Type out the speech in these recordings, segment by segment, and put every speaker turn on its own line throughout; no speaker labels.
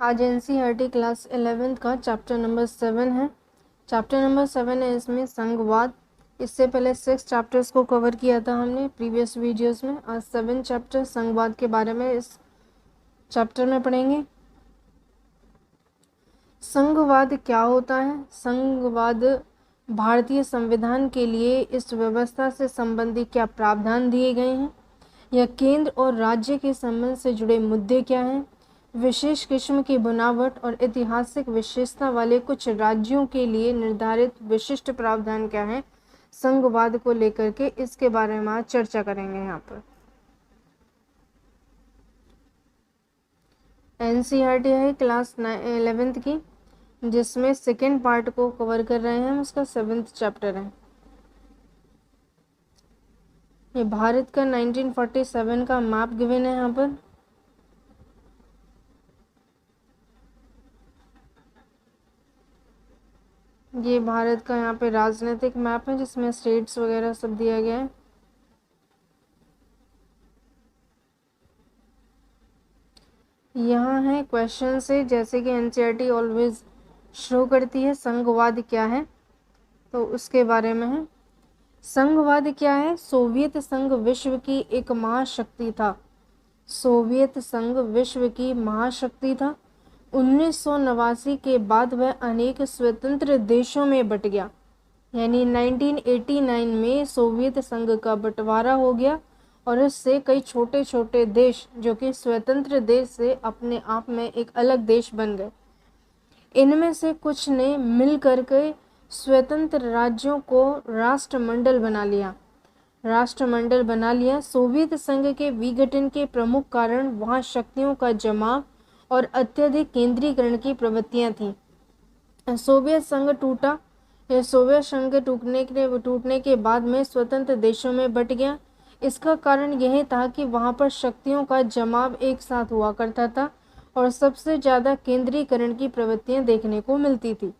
आज NCERT class 11th का chapter number 7 है। चैप्टर नंबर 7 है इसमें संघवाद। इससे पहले 6 चैप्टर्स को कवर किया था हमने प्रीवियस वीडियोस में। आज 7 चैप्टर संघवाद के बारे में इस चैप्टर में पढ़ेंगे। संघवाद क्या होता है? संघवाद भारतीय संविधान के लिए इस व्यवस्था से संबंधित क्या प्रावधान दिए गए हैं, या केंद्र और राज्य के संबंध से जुड़े मुद्दे क्या हैं, विशेष किस्म की बनावट और ऐतिहासिक विशेषता वाले कुछ राज्यों के लिए निर्धारित विशिष्ट प्रावधान क्या हैं, संघवाद को लेकर के इसके बारे में आज चर्चा करेंगे। यहाँ पर एनसीईआरटी है क्लास 11th की, जिसमें सेकेंड पार्ट को कवर कर रहे हैं। उसका 7th चैप्टर है। ये भारत का 1947 का मैप गिवन है यहाँ पर। ये भारत का यहाँ पे राजनीतिक मैप है, जिसमें स्टेट्स वगैरह सब दिया गया है। यहाँ है क्वेश्चन से, जैसे कि एनसीईआरटी ऑलवेज शो करती है संघवाद क्या है, तो उसके बारे में है। संघवाद क्या है? सोवियत संघ विश्व की एक महाशक्ति था। सोवियत संघ विश्व की महाशक्ति था। 1989 के बाद वह अनेक स्वतंत्र देशों में बट गया, यानी 1989 में सोवियत संघ का बंटवारा हो गया और इससे कई छोटे छोटे देश जो कि स्वतंत्र देश से अपने आप में एक अलग देश बन गए। इनमें से कुछ ने मिल करके स्वतंत्र राज्यों को राष्ट्रमंडल बना लिया। सोवियत संघ के विघटन के प्रमुख कारण वहां शक्तियों का जमाव और अत्यधिक केंद्रीकरण की प्रवृत्तियां थीं। सोवियत संघ टूटा। सोवियत संघ टूटने के बाद में स्वतंत्र देशों में बट गया। इसका कारण यह था कि वहां पर शक्तियों का जमाव एक साथ हुआ करता था और सबसे ज़्यादा केंद्रीकरण की प्रवृत्तियां देखने को मिलती थी।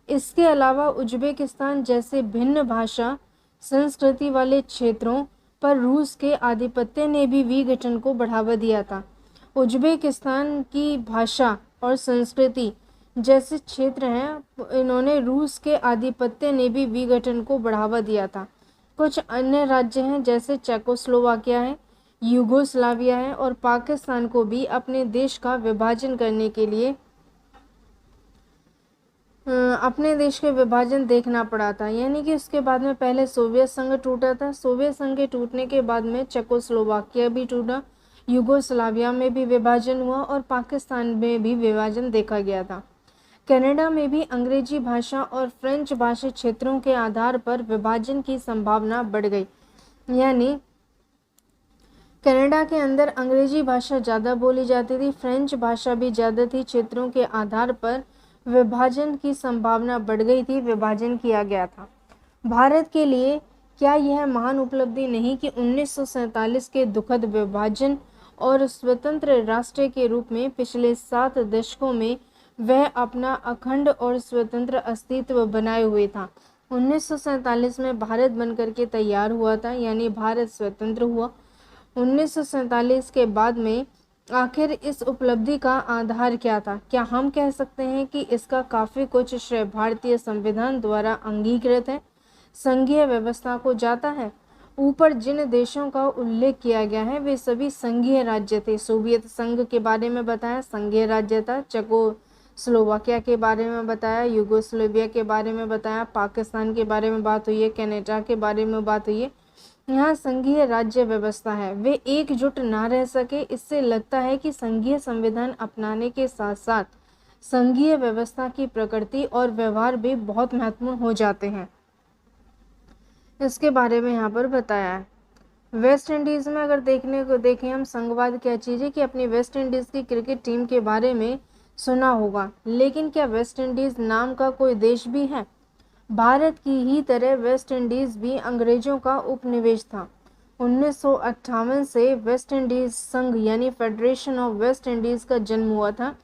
इसके अलावा उज्बेकिस्तान जैसे भिन्न भाषा संस्कृति वाले क्षेत्रों पर रूस के आधिपत्य ने भी विघटन को बढ़ावा दिया था। उज्बेकिस्तान की भाषा और संस्कृति जैसे क्षेत्र हैं, इन्होंने रूस के आधिपत्य ने भी विघटन को बढ़ावा दिया था। कुछ अन्य राज्य हैं जैसे चेकोस्लोवाकिया है, यूगोस्लाविया है और पाकिस्तान को भी अपने देश का विभाजन करने के लिए अपने देश के विभाजन देखना पड़ा था। यानी कि उसके बाद में पहले सोवियत संघ टूटा था। सोवियत संघ के टूटने के बाद में चेकोस्लोवाकिया भी टूटा, यूगोस्लाविया में भी विभाजन हुआ और पाकिस्तान में भी विभाजन देखा गया था। कनाडा में भी अंग्रेजी भाषा और फ्रेंच भाषी क्षेत्रों के आधार पर विभाजन की संभावना बढ़ गई। यानी कनाडा के अंदर अंग्रेजी भाषा ज़्यादा बोली जाती थी, फ्रेंच भाषा भी ज़्यादा थी। क्षेत्रों के आधार पर विभाजन की संभावना बढ़ गई थी, विभाजन किया गया था। भारत के लिए क्या यह महान उपलब्धि नहीं कि 1947 के दुखद विभाजन और स्वतंत्र राष्ट्र के रूप में पिछले 7 दशकों में वह अपना अखंड और स्वतंत्र अस्तित्व बनाए हुए था। 1947 में भारत बनकर के तैयार हुआ था, यानी भारत स्वतंत्र हुआ। 1947 के बाद में आखिर इस उपलब्धि का आधार क्या था? क्या हम कह सकते हैं कि इसका काफ़ी कुछ श्रेय भारतीय संविधान द्वारा अंगीकृत है, संघीय व्यवस्था को जाता है। ऊपर जिन देशों का उल्लेख किया गया है वे सभी संघीय राज्य थे। सोवियत संघ के बारे में बताया, संघीय राज्य था। चेकोस्लोवाकिया के बारे में बताया, यूगोस्लाविया के बारे में बताया, पाकिस्तान के बारे में बात हुई है, कनाडा के बारे में बात हुई है। यहाँ संघीय राज्य व्यवस्था है। वे एकजुट ना रह सके, इससे लगता है कि संघीय संविधान अपनाने के साथ साथ संघीय व्यवस्था की प्रकृति और व्यवहार भी बहुत महत्वपूर्ण हो जाते हैं। इसके बारे में यहाँ पर बताया है। वेस्ट इंडीज़ में अगर देखें हम संघवाद क्या चीज़ है, कि अपनी वेस्ट इंडीज़ की क्रिकेट टीम के बारे में सुना होगा, लेकिन क्या वेस्ट इंडीज़ नाम का कोई देश भी है? भारत की ही तरह वेस्ट इंडीज़ भी अंग्रेजों का उपनिवेश था। 1958 से वेस्ट इंडीज़ संघ यानी फेडरेशन ऑफ वेस्ट इंडीज़ का जन्म हुआ था।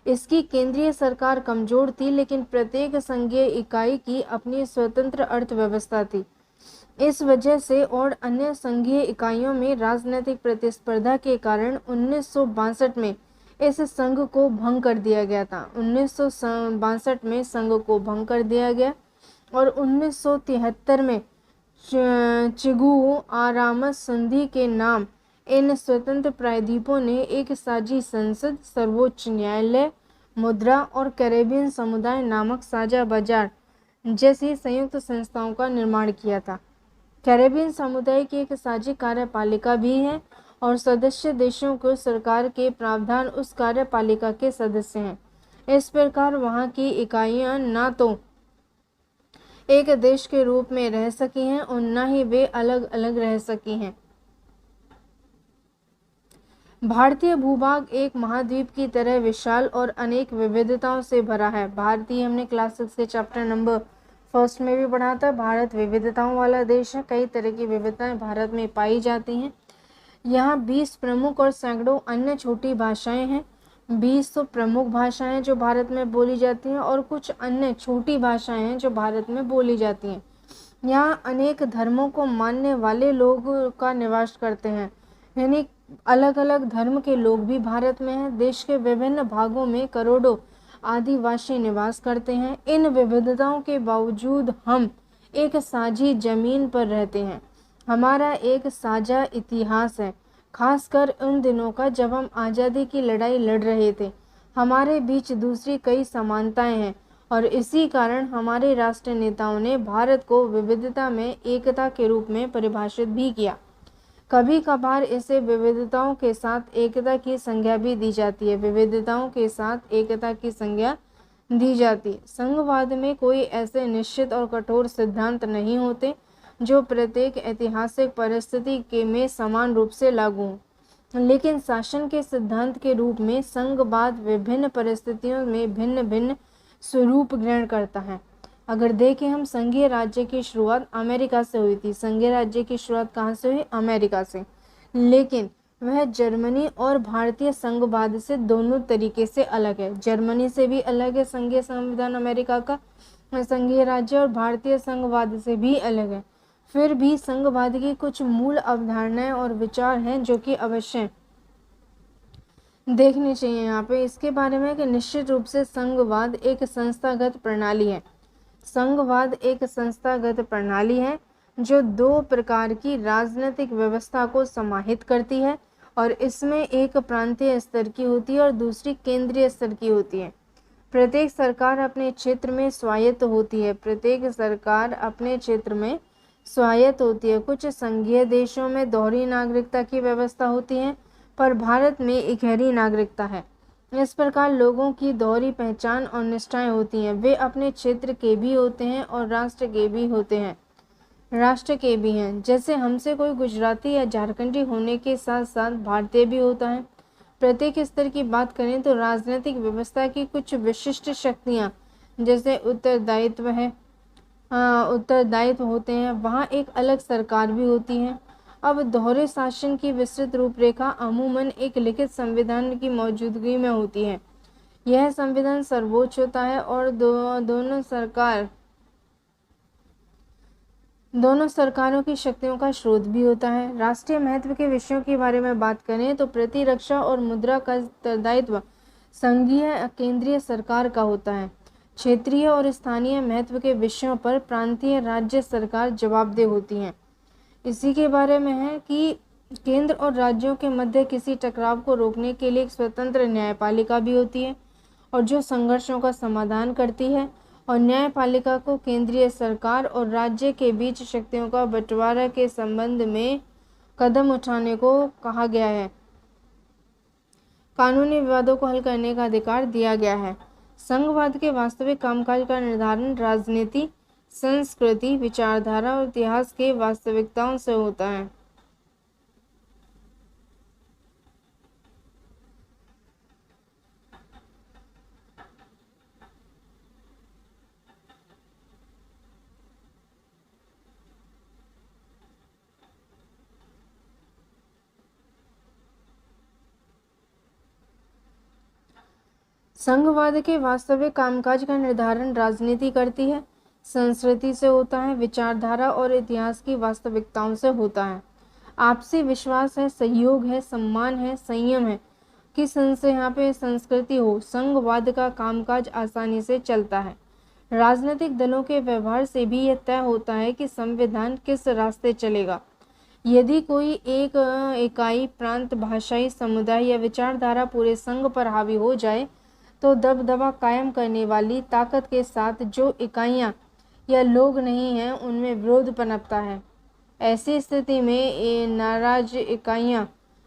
इसकी केंद्रीय सरकार कमजोर थी, लेकिन प्रत्येक संघीय इकाई की अपनी स्वतंत्र अर्थव्यवस्था थी। इस वजह से और अन्य संघीय इकाइयों में राजनीतिक प्रतिस्पर्धा के कारण 1962 में इस संघ को भंग कर दिया गया था। 1962 में संघ को भंग कर दिया गया और 1973 में चिगू आरामस संधि के नाम इन स्वतंत्र प्रायद्वीपों ने एक साझी संसद, सर्वोच्च न्यायालय, मुद्रा और कैरेबियन समुदाय नामक साझा बाजार जैसी संयुक्त संस्थाओं का निर्माण किया था। कैरेबियन समुदाय की एक साझी कार्यपालिका भी है और सदस्य देशों को सरकार के प्रावधान उस कार्यपालिका के सदस्य हैं। इस प्रकार वहाँ की इकाइयाँ ना तो एक देश के रूप में रह सकी हैं और न ही वे अलग अलग रह सकी हैं। भारतीय भूभाग एक महाद्वीप की तरह विशाल और अनेक विविधताओं से भरा है। भारतीय हमने क्लास 6 के चैप्टर नंबर 1 में भी पढ़ा था। भारत विविधताओं वाला देश है। कई तरह की विविधताएं भारत में पाई जाती हैं। यहाँ 20 प्रमुख और सैकड़ों अन्य छोटी भाषाएं हैं। 20 तो प्रमुख भाषाएं जो भारत में बोली जाती हैं और कुछ अन्य छोटी भाषाएं हैं जो भारत में बोली जाती हैं। यहाँ अनेक धर्मों को मानने वाले लोग का निवास करते हैं, यानी अलग अलग धर्म के लोग भी भारत में हैं। देश के विभिन्न भागों में करोड़ों आदिवासी निवास करते हैं। इन विविधताओं के बावजूद हम एक साझी जमीन पर रहते हैं। हमारा एक साझा इतिहास है, खासकर उन दिनों का जब हम आज़ादी की लड़ाई लड़ रहे थे। हमारे बीच दूसरी कई समानताएं हैं और इसी कारण हमारे राष्ट्र नेताओं ने भारत को विविधता में एकता के रूप में परिभाषित भी किया। कभी कभार इसे विविधताओं के साथ एकता की संज्ञा भी दी जाती है। विविधताओं के साथ एकता की संज्ञा दी जाती है। संघवाद में कोई ऐसे निश्चित और कठोर सिद्धांत नहीं होते जो प्रत्येक ऐतिहासिक परिस्थिति के में समान रूप से लागू हों, लेकिन शासन के सिद्धांत के रूप में संघवाद विभिन्न परिस्थितियों में भिन्न भिन्न स्वरूप ग्रहण करता है। अगर देखें हम, संघीय राज्य की शुरुआत अमेरिका से हुई थी। संघीय राज्य की शुरुआत कहाँ से हुई? अमेरिका से। लेकिन वह जर्मनी और भारतीय संघवाद से दोनों तरीके से अलग है। जर्मनी से भी अलग है संघीय संविधान अमेरिका का संघीय राज्य, और भारतीय संघवाद से भी अलग है। फिर भी संघवाद की कुछ मूल अवधारणाएं और विचार हैं जो कि अवश्य देखनी चाहिए यहाँ पे। इसके बारे में कि निश्चित रूप से संघवाद एक संस्थागत प्रणाली है। संघवाद एक संस्थागत प्रणाली है जो दो प्रकार की राजनीतिक व्यवस्था को समाहित करती है और इसमें एक प्रांतीय स्तर की होती है और दूसरी केंद्रीय स्तर की होती है। प्रत्येक सरकार अपने क्षेत्र में स्वायत्त होती है। प्रत्येक सरकार अपने क्षेत्र में स्वायत्त होती है। कुछ संघीय देशों में दोहरी नागरिकता की व्यवस्था होती है, पर भारत में इकहरी नागरिकता है। इस प्रकार लोगों की दोहरी पहचान और निष्ठाएं होती हैं। वे अपने क्षेत्र के भी होते हैं और राष्ट्र के भी होते हैं, राष्ट्र के भी हैं। जैसे हमसे कोई गुजराती या झारखंडी होने के साथ साथ भारतीय भी होता है। प्रत्येक स्तर की बात करें तो राजनीतिक व्यवस्था की कुछ विशिष्ट शक्तियाँ जैसे उत्तरदायित्व है, उत्तरदायित्व होते हैं, वहाँ एक अलग सरकार भी होती है। अब दोहरे शासन की विस्तृत रूपरेखा अमूमन एक लिखित संविधान की मौजूदगी में होती है। यह संविधान सर्वोच्च होता है और दोनों सरकारों की शक्तियों का स्रोत भी होता है। राष्ट्रीय महत्व के विषयों के बारे में बात करें तो प्रतिरक्षा और मुद्रा का उत्तरदायित्व संघीय केंद्रीय सरकार का होता है। क्षेत्रीय और स्थानीय महत्व के विषयों पर प्रांतीय राज्य सरकार जवाबदेह होती हैं। इसी के बारे में है कि केंद्र और राज्यों के मध्य किसी टकराव को रोकने के लिए एक स्वतंत्र न्यायपालिका भी होती है और जो संघर्षों का समाधान करती है, और न्यायपालिका को केंद्रीय सरकार और राज्य के बीच शक्तियों का बंटवारा के संबंध में कदम उठाने को कहा गया है। कानूनी विवादों को हल करने का अधिकार दिया गया है। संघवाद के वास्तविक कामकाज का निर्धारण राजनीति, संस्कृति, विचारधारा और इतिहास के वास्तविकताओं से होता है। संघवाद के वास्तविक कामकाज का निर्धारण राजनीति करती है, संस्कृति से होता है, विचारधारा और इतिहास की वास्तविकताओं से होता है। आपसी विश्वास है, सहयोग है, सम्मान है, संयम है, से यहाँ पे संस्कृति हो, संघवाद का कामकाज आसानी से चलता है। राजनीतिक दलों के व्यवहार से भी यह तय होता है कि संविधान किस रास्ते चलेगा। यदि कोई एक इकाई, प्रांत, भाषाई समुदाय या विचारधारा पूरे संघ पर हावी हो जाए तो दबदबा कायम करने वाली ताकत के साथ जो इकाइयां या लोग नहीं हैं उनमें विरोध पनपता है। ऐसी स्थिति में ये नाराज इकाइयां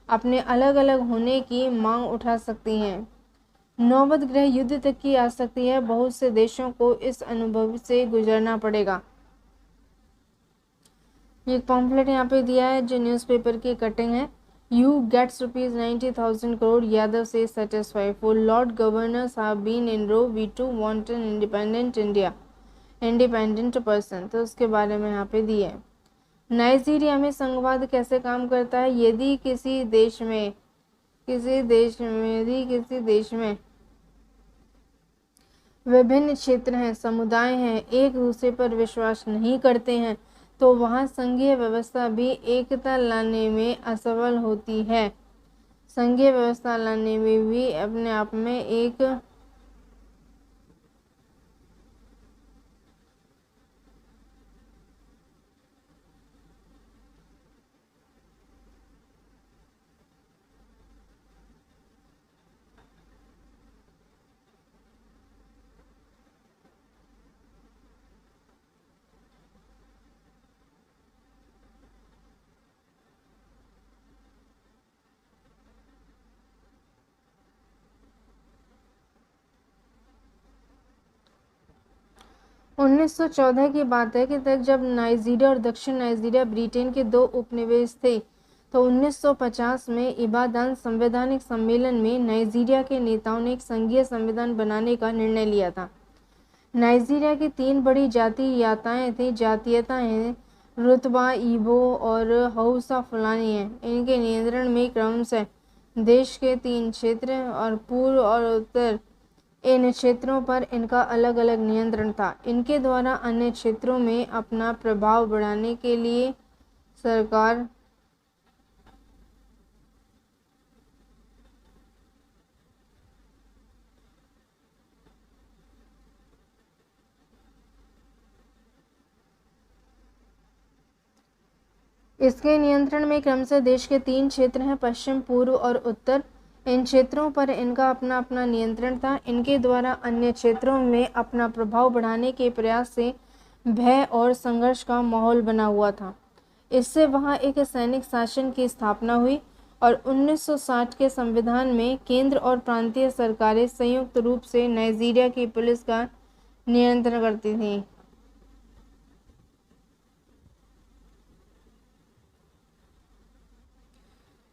अपने अलग अलग होने की मांग उठा सकती हैं। नौबत गृह युद्ध तक की आ सकती है। बहुत से देशों को इस अनुभव से गुजरना पड़ेगा। ये पॉम्पलेट यहाँ पे दिया है जो न्यूज़पेपर की कटिंग है। यू गेट्स ₹90,000 crore, यादव से satisfied for lord governors have been in row, we too want an independent India, independent person. तो उसके बारे में यहाँ पे दिया है। नाइजीरिया में संघवाद कैसे काम करता है। यदि किसी देश में विभिन्न क्षेत्र हैं, समुदाय हैं, एक दूसरे पर विश्वास नहीं करते हैं तो वहाँ संघीय व्यवस्था भी एकता लाने में असफल होती है। संघीय व्यवस्था लाने में भी अपने आप में एक उन्नीस सौ 14 की बात है कि तक जब नाइजीरिया और दक्षिण नाइजीरिया ब्रिटेन के 2 उपनिवेश थे तो 1950 में इबादान संवैधानिक सम्मेलन में नाइजीरिया के नेताओं ने एक संघीय संविधान बनाने का निर्णय लिया था। नाइजीरिया की 3 बड़ी जातीयताएं रुतबा, इबो और हौसा फुलानी हैं। इनके नियंत्रण में क्रमशः देश के 3 क्षेत्र और पूर्व और उत्तर, इन क्षेत्रों पर इनका अलग अलग नियंत्रण था। इनके द्वारा अन्य क्षेत्रों में अपना प्रभाव बढ़ाने के लिए सरकार इसके नियंत्रण में क्रमशः देश के 3 क्षेत्र हैं, पश्चिम, पूर्व और उत्तर। इन क्षेत्रों पर इनका अपना अपना नियंत्रण था। इनके द्वारा अन्य क्षेत्रों में अपना प्रभाव बढ़ाने के प्रयास से भय और संघर्ष का माहौल बना हुआ था। इससे वहां एक सैनिक शासन की स्थापना हुई और 1960 के संविधान में केंद्र और प्रांतीय सरकारें संयुक्त रूप से नाइजीरिया की पुलिस का नियंत्रण करती थीं।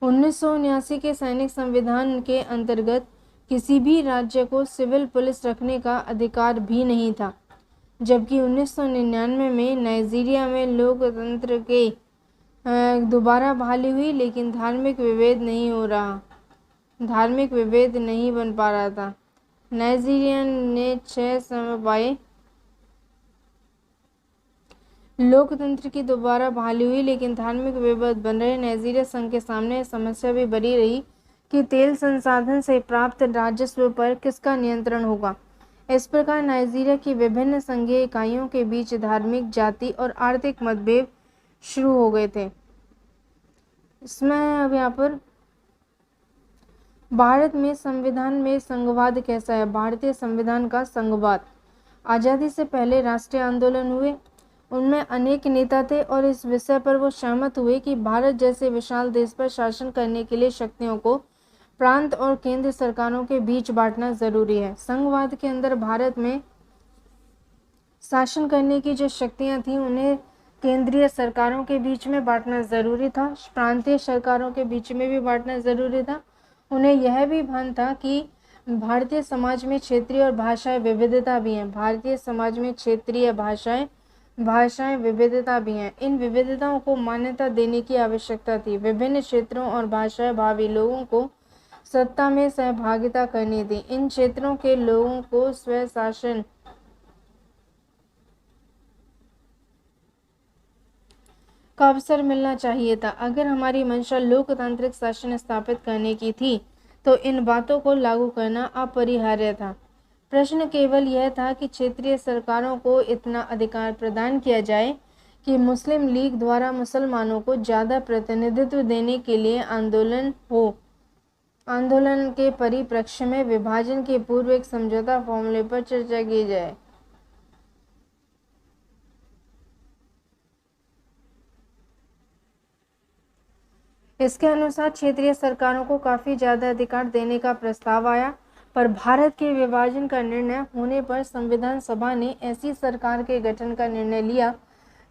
1979 के सैनिक संविधान के अंतर्गत किसी भी राज्य को सिविल पुलिस रखने का अधिकार भी नहीं था, जबकि 1999 में नाइजीरिया में लोकतंत्र के दोबारा बहाली हुई, लेकिन धार्मिक विभेद नहीं बन पा रहा था। नाइजीरिया ने 6 समवाय लोकतंत्र की दोबारा बहाली हुई, लेकिन धार्मिक विवाद बन रहे। नाइजीरिया संघ के सामने समस्या भी बनी रही कि तेल संसाधन से प्राप्त राजस्व पर किसका नियंत्रण होगा। इस प्रकार नाइजीरिया की विभिन्न संघीय इकाइयों के बीच धार्मिक, जाति और आर्थिक मतभेद शुरू हो गए थे। इसमें अब यहाँ पर भारत में संविधान में संघवाद कैसा है। भारतीय संविधान का संघवाद। आज़ादी से पहले राष्ट्रीय आंदोलन हुए, उनमें अनेक नेता थे और इस विषय पर वो सहमत हुए कि भारत जैसे विशाल देश पर शासन करने के लिए शक्तियों को प्रांत और केंद्र सरकारों के बीच बांटना जरूरी है। संघवाद के अंदर भारत में शासन करने की जो शक्तियां थीं उन्हें केंद्रीय सरकारों के बीच में बांटना जरूरी था, प्रांतीय सरकारों के बीच में भी बांटना जरूरी था। उन्हें यह भी भान था कि भारतीय समाज में क्षेत्रीय और भाषाई विविधता भी है। भारतीय समाज में क्षेत्रीय भाषाएं विविधता भी हैं। इन विविधताओं को मान्यता देने की आवश्यकता थी। विभिन्न क्षेत्रों और भाषाएं भावी लोगों को सत्ता में सहभागिता करनी थी। इन क्षेत्रों के लोगों को स्वशासन का अवसर मिलना चाहिए था। अगर हमारी मंशा लोकतांत्रिक शासन स्थापित करने की थी तो इन बातों को लागू करना अपरिहार्य था। प्रश्न केवल यह था कि क्षेत्रीय सरकारों को इतना अधिकार प्रदान किया जाए कि मुस्लिम लीग द्वारा मुसलमानों को ज़्यादा प्रतिनिधित्व देने के लिए आंदोलन हो। आंदोलन के परिप्रेक्ष्य में विभाजन के पूर्व एक समझौता फॉर्मूले पर चर्चा की जाए। इसके अनुसार क्षेत्रीय सरकारों को काफ़ी ज़्यादा अधिकार देने का प्रस्ताव आया, पर भारत के विभाजन का निर्णय होने पर संविधान सभा ने ऐसी सरकार के गठन का निर्णय लिया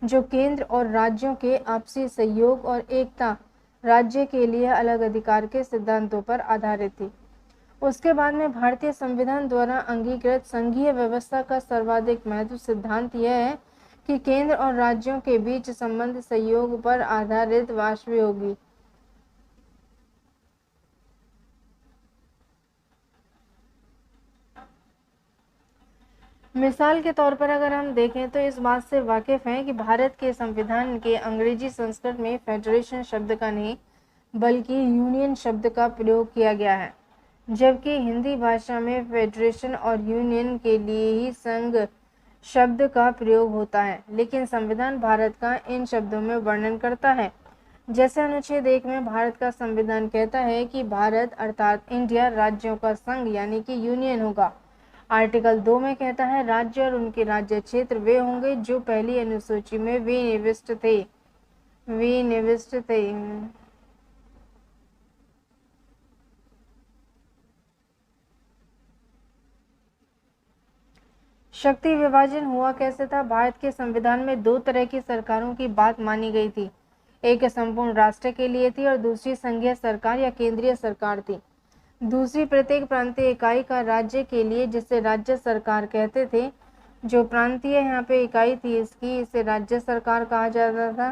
जो केंद्र और राज्यों के आपसी सहयोग और एकता, राज्य के लिए अलग अधिकार के सिद्धांतों पर आधारित थी। उसके बाद में भारतीय संविधान द्वारा अंगीकृत संघीय व्यवस्था का सर्वाधिक महत्व सिद्धांत यह है कि केंद्र और राज्यों के बीच संबंध सहयोग पर आधारित वास्तविक होगी। मिसाल के तौर पर अगर हम देखें तो इस बात से वाकिफ हैं कि भारत के संविधान के अंग्रेजी संस्करण में फेडरेशन शब्द का नहीं बल्कि यूनियन शब्द का प्रयोग किया गया है, जबकि हिंदी भाषा में फेडरेशन और यूनियन के लिए ही संघ शब्द का प्रयोग होता है। लेकिन संविधान भारत का इन शब्दों में वर्णन करता है। जैसे अनुच्छेद 1 में भारत का संविधान कहता है कि भारत अर्थात इंडिया राज्यों का संघ यानी कि यूनियन होगा। आर्टिकल 2 में कहता है राज्य और उनके राज्य क्षेत्र वे होंगे जो पहली अनुसूची में विनिविष्ट थे। शक्ति विभाजन हुआ कैसे था? भारत के संविधान में दो तरह की सरकारों की बात मानी गई थी। एक संपूर्ण राष्ट्र के लिए थी और दूसरी संघीय सरकार या केंद्रीय सरकार थी। दूसरी प्रत्येक प्रांतीय इकाई का राज्य के लिए जिसे राज्य सरकार कहते थे। जो प्रांतीय यहाँ पे इकाई थी इसकी इसे राज्य सरकार कहा जाता था,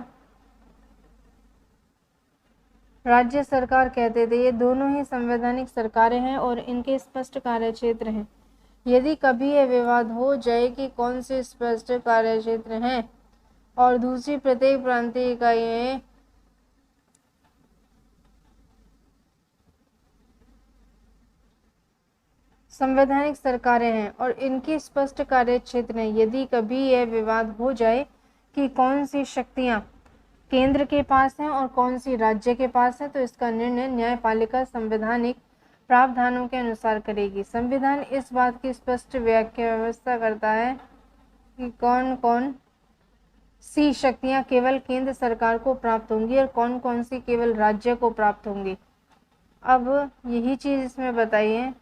राज्य सरकार कहते थे। ये दोनों ही संवैधानिक सरकारें हैं और इनके स्पष्ट कार्यक्षेत्र हैं। यदि कभी यह विवाद हो जाए कि कौन से स्पष्ट कार्यक्षेत्र हैं और दूसरी प्रत्येक प्रांतीय इकाई संवैधानिक सरकारें हैं और इनकी स्पष्ट कार्यक्षेत्र हैं, यदि कभी यह विवाद हो जाए कि कौन सी शक्तियां केंद्र के पास हैं और कौन सी राज्य के पास है, तो इसका निर्णय न्यायपालिका संवैधानिक प्रावधानों के अनुसार करेगी। संविधान इस बात की स्पष्ट व्याख्या व्यवस्था करता है कि कौन कौन सी शक्तियां केवल केंद्र सरकार को प्राप्त होंगी और कौन कौन सी केवल राज्य को प्राप्त होंगी। अब यही चीज इसमें बताइए।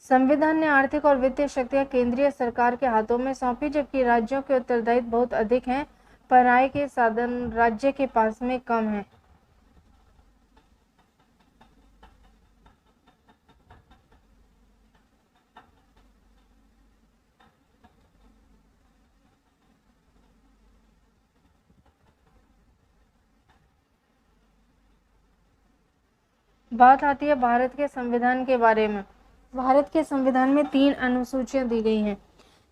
संविधान ने आर्थिक और वित्तीय शक्तियां केंद्रीय सरकार के हाथों में सौंपी, जबकि राज्यों के उत्तरदायित्व बहुत अधिक हैं, पर आय के साधन राज्य के पास में कम हैं। बात आती है भारत के संविधान के बारे में। भारत के संविधान में 3 अनुसूचियां दी गई हैं,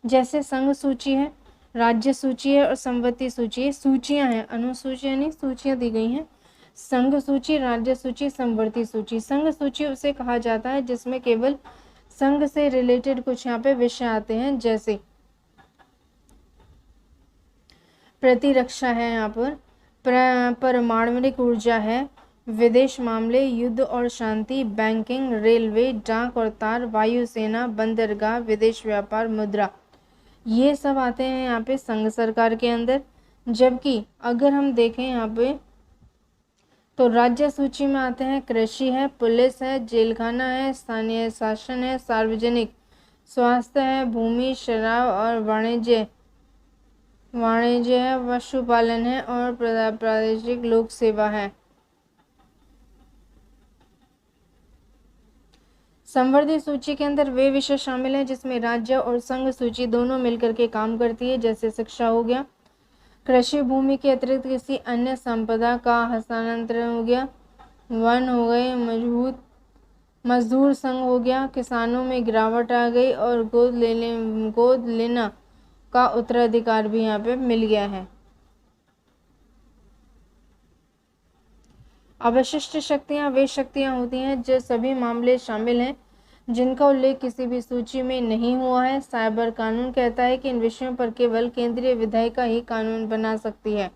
जैसे संघ सूची है, राज्य सूची है और संवृत्ति सूची है। सूचियां हैं, अनुसूचियां नहीं, सूचियां दी गई हैं। संघ सूची, राज्य सूची, संवृत्ति सूची। संघ सूची उसे कहा जाता है जिसमें केवल संघ से रिलेटेड कुछ यहाँ पे विषय आते हैं, जैसे प्रतिरक्षा है, यहाँ पर परमाणविक ऊर्जा है, विदेश मामले, युद्ध और शांति, बैंकिंग, रेलवे, डाक और तार, वायुसेना, बंदरगाह, विदेश व्यापार, मुद्रा, ये सब आते हैं यहाँ पे संघ सरकार के अंदर। जबकि अगर हम देखें यहाँ पे तो राज्य सूची में आते हैं कृषि है, पुलिस है, जेलखाना है, स्थानीय शासन है, सार्वजनिक स्वास्थ्य है, भूमि, शराब और वाणिज्य है, पशुपालन है और प्रादेशिक लोक सेवा है। संवर्धित सूची के अंदर वे विषय शामिल हैं जिसमें राज्य और संघ सूची दोनों मिलकर के काम करती है, जैसे शिक्षा हो गया, कृषि भूमि के अतिरिक्त किसी अन्य संपदा का हस्तांतरण हो गया, वन हो गए, मजबूत मजदूर संग हो गया, किसानों में गिरावट आ गई और गोद लेना का उत्तराधिकार भी यहाँ पे मिल गया है। अवशिष्ट शक्तियाँ वे शक्तियाँ होती हैं जो सभी मामले शामिल हैं जिनका उल्लेख किसी भी सूची में नहीं हुआ है। साइबर कानून कहता है कि इन विषयों पर केवल केंद्रीय विधायिका ही कानून बना सकती है।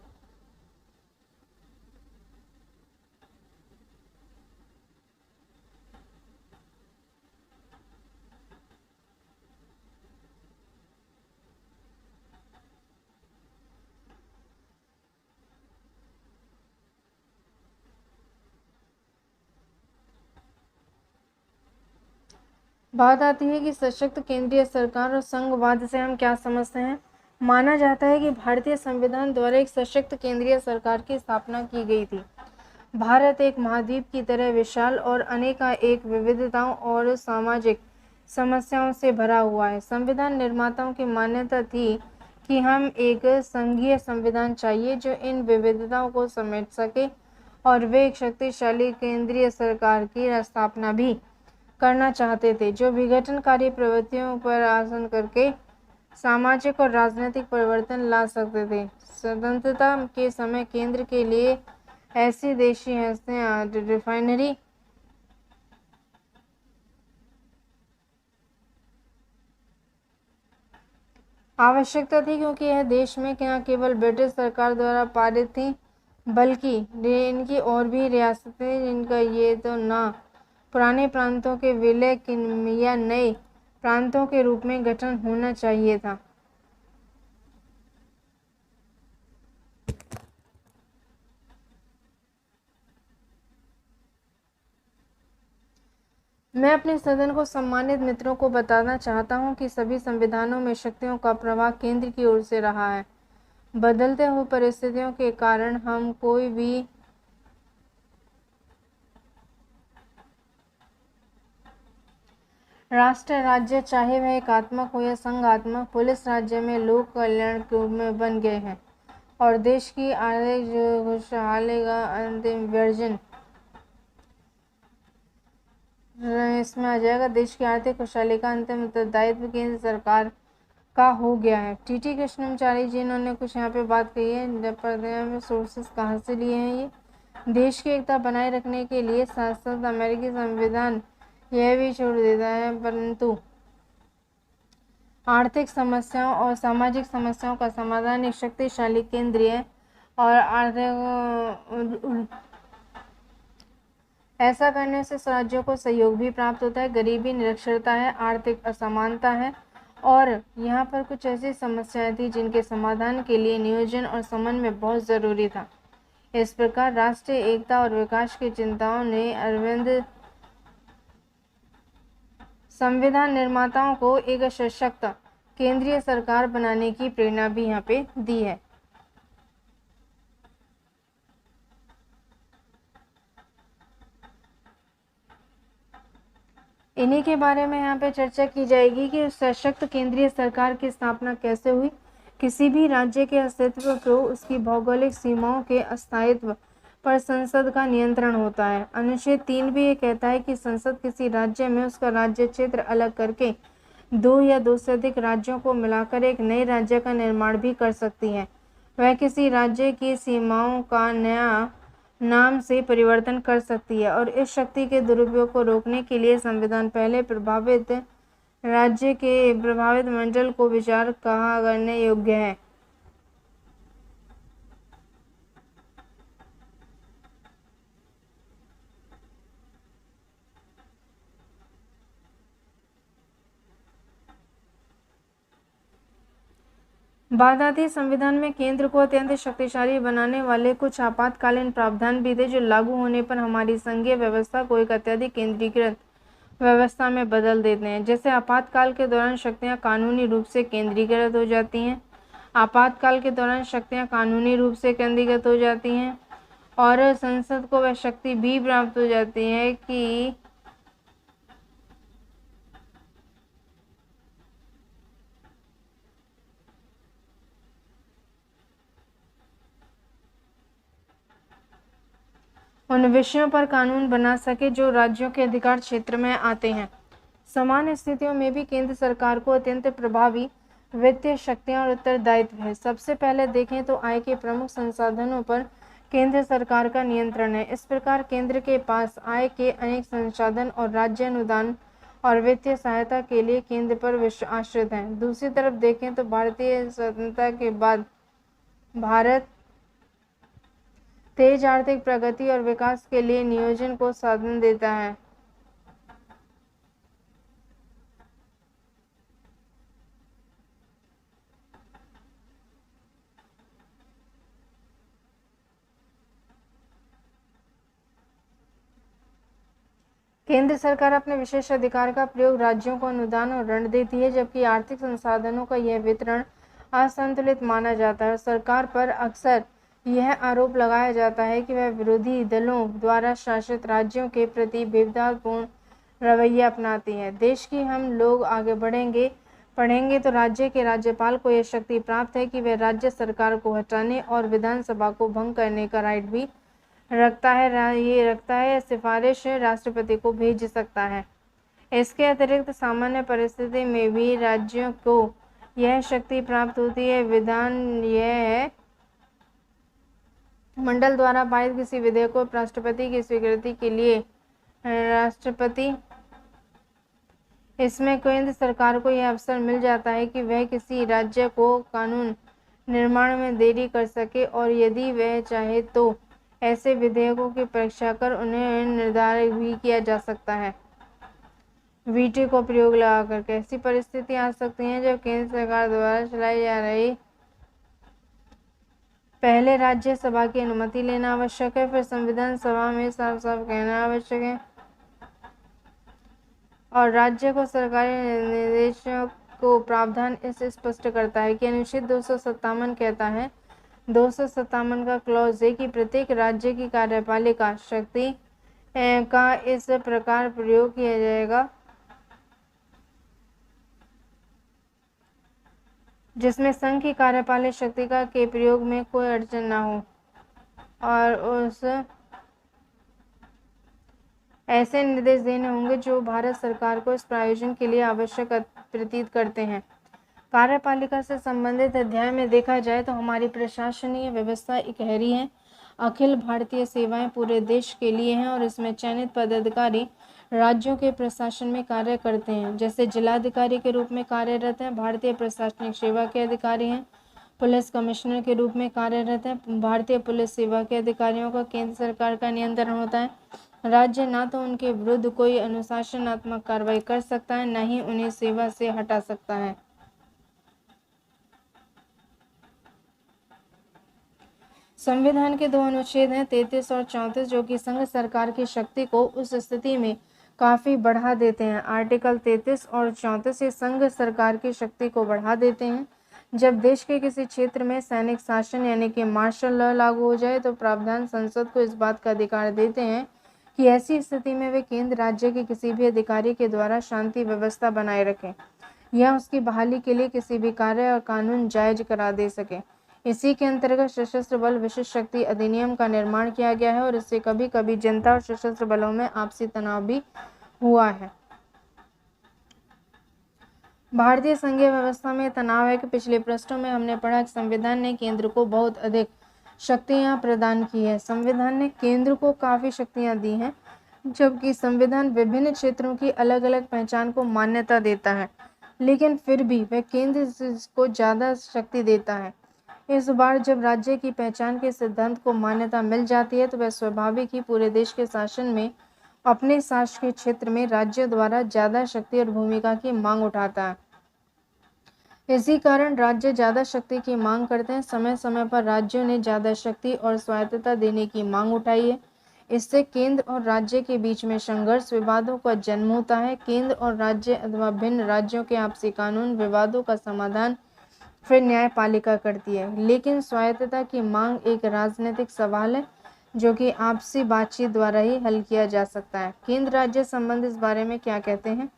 बात आती है कि सशक्त केंद्रीय सरकार और संघवाद से हम क्या समझते हैं। माना जाता है कि भारतीय संविधान द्वारा एक सशक्त केंद्रीय सरकार की स्थापना की गई थी। भारत एक महाद्वीप की तरह विशाल और अनेकानेक विविधताओं और सामाजिक समस्याओं से भरा हुआ है। संविधान निर्माताओं की मान्यता थी कि हम एक संघीय संविधान चाहिए जो इन विविधताओं को समेट सके, और वे एक शक्तिशाली केंद्रीय सरकार की स्थापना भी करना चाहते थे जो विघटनकारी प्रवृत्तियों पर आसन करके सामाजिक और राजनीतिक परिवर्तन ला सकते थे। स्वतंत्रता के समय केंद्र के लिए ऐसी देशी हस्तियां रिफाइनरी आवश्यकता थी, क्योंकि यह देश में न केवल ब्रिटिश सरकार द्वारा पारित थी बल्कि इनकी और भी रियासतें जिनका ये तो ना पुराने प्रांतों के विलय या नए प्रांतों के रूप में गठन होना चाहिए था। मैं अपने सदन को सम्मानित मित्रों को बताना चाहता हूं कि सभी संविधानों में शक्तियों का प्रवाह केंद्र की ओर से रहा है। बदलते हुए परिस्थितियों के कारण हम कोई भी राष्ट्र राज्य, चाहे वह एकात्मक हो या संघात्मक, पुलिस राज्य में लोक कल्याण के रूप में बन गए हैं और देश की आर्थिक खुशहाली का अंतिम वर्जन इसमें आ जाएगा। देश की आर्थिक खुशहाली का अंतिम उत्तरदायित्व केंद्र सरकार का हो गया है। टी कृष्णमाचारी जी इन्होंने कुछ यहाँ पे बात कही है। सोर्सेस कहाँ से लिए हैं ये। देश की एकता बनाए रखने के लिए साथ साथ अमेरिकी संविधान यह भी छोड़ देता है, परंतु आर्थिक समस्याओं और सामाजिक समस्याओं का समाधान एक शक्तिशाली केंद्रीय और आर्थिक ऐसा करने से राज्यों को सहयोग भी प्राप्त होता है। गरीबी, निरक्षरता है, आर्थिक असमानता है और यहाँ पर कुछ ऐसी समस्याएं थी जिनके समाधान के लिए नियोजन और समन्वय बहुत जरूरी था। इस प्रकार राष्ट्रीय एकता और विकास की चिंताओं ने अरविंद संविधान निर्माताओं को एक सशक्त केंद्रीय सरकार बनाने की प्रेरणा भी यहाँ पे दी है। इन्हीं के बारे में यहाँ पे चर्चा की जाएगी कि सशक्त केंद्रीय सरकार की स्थापना कैसे हुई। किसी भी राज्य के अस्तित्व को उसकी भौगोलिक सीमाओं के अस्थायित्व पर संसद का नियंत्रण होता है। अनुच्छेद 3 भी ये कहता है कि संसद किसी राज्य में उसका राज्य क्षेत्र अलग करके दो या दो से अधिक राज्यों को मिलाकर एक नए राज्य का निर्माण भी कर सकती है। वह किसी राज्य की सीमाओं का नया नाम से परिवर्तन कर सकती है और इस शक्ति के दुरुपयोग को रोकने के लिए संविधान पहले प्रभावित राज्य के प्रभावित मंडल को विचार कहा करने योग्य है। बात आती है संविधान में केंद्र को अत्यंत शक्तिशाली बनाने वाले कुछ आपातकालीन प्रावधान भी थे जो लागू होने पर हमारी संघीय व्यवस्था को एक अत्यधिक केंद्रीकृत व्यवस्था में बदल देते हैं। जैसे आपातकाल के दौरान शक्तियां कानूनी रूप से केंद्रीकृत हो जाती हैं। आपातकाल के दौरान शक्तियां कानूनी रूप से केंद्रीकृत हो जाती हैं और संसद को वह शक्ति भी प्राप्त हो जाती है कि उन विषयों पर कानून बना सके जो राज्यों के अधिकार क्षेत्र में आते हैं। सामान्य स्थितियों में भी केंद्र सरकार को अत्यंत प्रभावी वित्तीय शक्तियां और उत्तरदायित्व है। सबसे पहले देखें तो आय के प्रमुख संसाधनों पर केंद्र सरकार का नियंत्रण है। इस प्रकार केंद्र के पास आय के अनेक संसाधन और राज्य अनुदान और वित्तीय सहायता के लिए केंद्र पर आश्रित हैं। दूसरी तरफ देखें तो भारतीय स्वतंत्रता के बाद भारत तेज आर्थिक प्रगति और विकास के लिए नियोजन को साधन देता है। केंद्र सरकार अपने विशेष अधिकार का प्रयोग राज्यों को अनुदान और ऋण देती है, जबकि आर्थिक संसाधनों का यह वितरण असंतुलित माना जाता है। सरकार पर अक्सर यह आरोप लगाया जाता है कि वह विरोधी दलों द्वारा शासित राज्यों के प्रति भेदभावपूर्ण रवैया अपनाती है। देश की हम लोग आगे पढ़ेंगे तो राज्य के राज्यपाल को यह शक्ति प्राप्त है कि वह राज्य सरकार को हटाने और विधानसभा को भंग करने का राइट भी रखता है। सिफारिश राष्ट्रपति को भेज सकता है। इसके अतिरिक्त सामान्य परिस्थिति में भी राज्यों को यह शक्ति प्राप्त होती है। विधान यह है मंडल द्वारा पारित किसी विधेयक को राष्ट्रपति की स्वीकृति के लिए राष्ट्रपति इसमें केंद्र सरकार को यह अवसर मिल जाता है कि वह किसी राज्य को कानून निर्माण में देरी कर सके और यदि वह चाहे तो ऐसे विधेयकों की परीक्षा कर उन्हें निर्धारित भी किया जा सकता है। वीटो को प्रयोग लगाकर कैसी परिस्थिति आ सकती हैं जब केंद्र सरकार द्वारा चलाई जा रही पहले राज्यसभा की अनुमति लेना आवश्यक है, फिर संविधान सभा में साफ साफ कहना आवश्यक है और राज्य को सरकारी निर्देशों को प्रावधान इस स्पष्ट करता है कि अनुच्छेद 257 कहता है 257 का क्लॉज है कि प्रत्येक राज्य की कार्यपालिका शक्ति का इस प्रकार प्रयोग किया जाएगा जिसमें संघ की कार्यपालिक शक्ति का के प्रयोग में कोई अड़चन न हो और उस ऐसे निर्देश देने होंगे जो भारत सरकार को इस प्रायोजन के लिए आवश्यक प्रतीत करते हैं। कार्यपालिका से संबंधित अध्याय में देखा जाए तो हमारी प्रशासनिक व्यवस्था इकहरी है। अखिल भारतीय सेवाएं पूरे देश के लिए हैं और इसमें चयनित पदाधिकारी राज्यों के प्रशासन में कार्य करते हैं, जैसे जिलाधिकारी के रूप में कार्यरत हैं, भारतीय प्रशासनिक सेवा के अधिकारी हैं, पुलिस कमिश्नर के रूप में कार्यरत हैं। भारतीय पुलिस सेवा के अधिकारियों का केंद्र सरकार का नियंत्रण होता है। राज्य ना तो उनके विरुद्ध कोई अनुशासनात्मक कार्रवाई कर सकता है, न ही उन्हें सेवा से हटा सकता है। संविधान के दो अनुच्छेद हैं 33 और 34 जो कि संघ सरकार की शक्ति को उस स्थिति में काफी बढ़ा देते हैं। आर्टिकल 33 और 34 ये संघ सरकार की शक्ति को बढ़ा देते हैं जब देश के किसी क्षेत्र में सैनिक शासन यानी कि मार्शल लॉ लागू हो जाए तो प्रावधान संसद को इस बात का अधिकार देते हैं कि ऐसी स्थिति में वे केंद्र राज्य के किसी भी अधिकारी के द्वारा शांति व्यवस्था बनाए रखें या उसकी बहाली के लिए किसी भी कार्य और कानून जायज करा दे सके। इसी के अंतर्गत सशस्त्र बल विशिष्ट शक्ति अधिनियम का निर्माण किया गया है और इससे कभी कभी जनता और सशस्त्र बलों में आपसी तनाव भी हुआ है। भारतीय संघीय व्यवस्था में तनाव है कि पिछले पृष्ठों में हमने पढ़ा कि संविधान ने केंद्र को बहुत अधिक शक्तियां प्रदान की है। संविधान ने केंद्र को काफी शक्तियां दी हैं, जबकि संविधान विभिन्न क्षेत्रों की अलग अलग पहचान को मान्यता देता है, लेकिन फिर भी वह केंद्र को ज्यादा शक्ति देता है। इस बार जब राज्य की पहचान के सिद्धांत को मान्यता मिल जाती है तो वह स्वाभाविक ही पूरे देश के शासन में अपने शासन के क्षेत्र में राज्य द्वारा ज्यादा शक्ति और भूमिका की मांग उठाता है। इसी कारण राज्य ज्यादा शक्ति की मांग करते हैं। समय समय पर राज्यों ने ज्यादा शक्ति और स्वायत्तता देने की मांग उठाई है। इससे केंद्र और राज्य के बीच में संघर्ष विवादों का जन्म होता है। केंद्र और राज्य अथवा भिन्न राज्यों के आपसी कानून विवादों का समाधान फिर न्यायपालिका करती है। लेकिन स्वायत्तता की मांग एक राजनीतिक सवाल है जो कि आपसी बातचीत द्वारा ही हल किया जा सकता है। केंद्र राज्य संबंध इस बारे में क्या कहते हैं?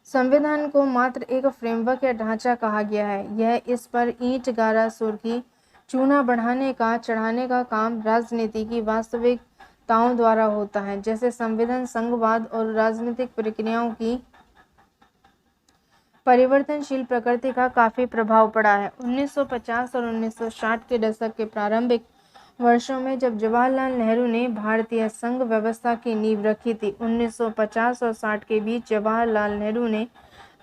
संविधान को मात्र एक फ्रेमवर्क या ढांचा कहा गया है। यह इस पर ईंट गारा सुर्खी चूना बढ़ाने का चढ़ाने का काम राजनीति की वास्तविकताओं द्वारा होता है, जैसे संविधान, संघवाद और राजनीतिक प्रक्रियाओं की परिवर्तनशील प्रकृति का काफी प्रभाव पड़ा है। 1950 और 1960 के दशक के प्रारंभिक वर्षों में जब जवाहरलाल नेहरू ने भारतीय संघ व्यवस्था की नींव रखी थी, 1950 और 60 के बीच जवाहरलाल नेहरू ने